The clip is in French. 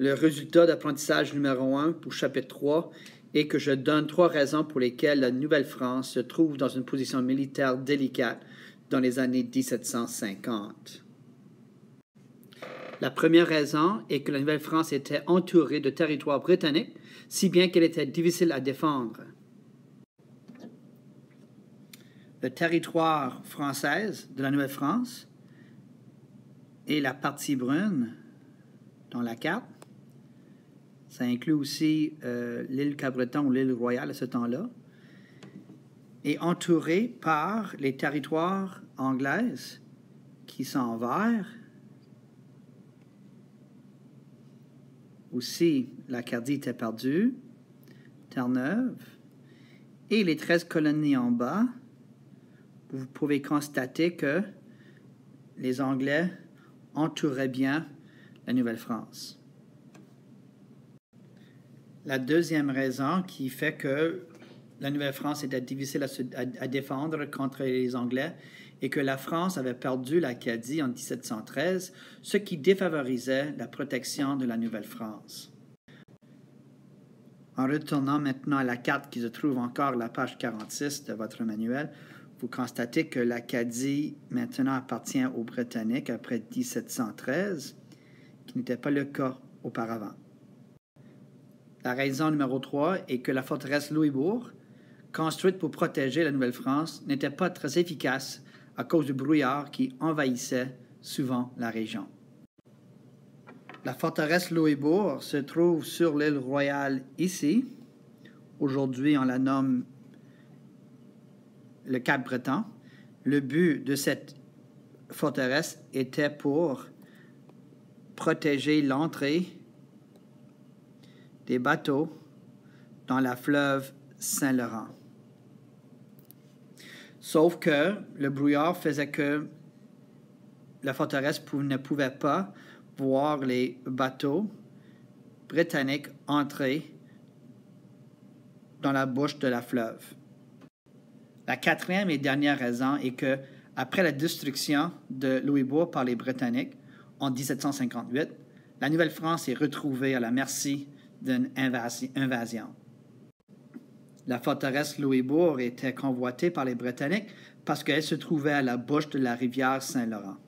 Le résultat d'apprentissage numéro 1 pour chapitre 3 est que je donne 3 raisons pour lesquelles la Nouvelle-France se trouve dans une position militaire délicate dans les années 1750. La première raison est que la Nouvelle-France était entourée de territoires britanniques, si bien qu'elle était difficile à défendre. Le territoire français de la Nouvelle-France et la partie brune dans la carte. Ça inclut aussi l'île Cabreton ou l'île Royale à ce temps-là, est entouré par les territoires anglais qui sont en vert. Aussi, l'Acadie était perdue, Terre-Neuve, et les 13 colonies en bas. Vous pouvez constater que les Anglais entouraient bien la Nouvelle-France. La deuxième raison qui fait que la Nouvelle-France était difficile à défendre contre les Anglais est que la France avait perdu l'Acadie en 1713, ce qui défavorisait la protection de la Nouvelle-France. En retournant maintenant à la carte qui se trouve encore à la page 46 de votre manuel, vous constatez que l'Acadie maintenant appartient aux Britanniques après 1713, qui n'était pas le cas auparavant. La raison numéro 3 est que la forteresse Louisbourg, construite pour protéger la Nouvelle-France, n'était pas très efficace à cause du brouillard qui envahissait souvent la région. La forteresse Louisbourg se trouve sur l'île Royale ici. Aujourd'hui, on la nomme le Cap-Breton. Le but de cette forteresse était pour protéger l'entrée des bateaux dans la fleuve Saint-Laurent. Sauf que le brouillard faisait que la forteresse ne pouvait pas voir les bateaux britanniques entrer dans la bouche de la fleuve. La quatrième et dernière raison est que, après la destruction de Louisbourg par les Britanniques en 1758, la Nouvelle-France est retrouvée à la merci d'une invasion. La forteresse Louisbourg était convoitée par les Britanniques parce qu'elle se trouvait à la bouche de la rivière Saint-Laurent.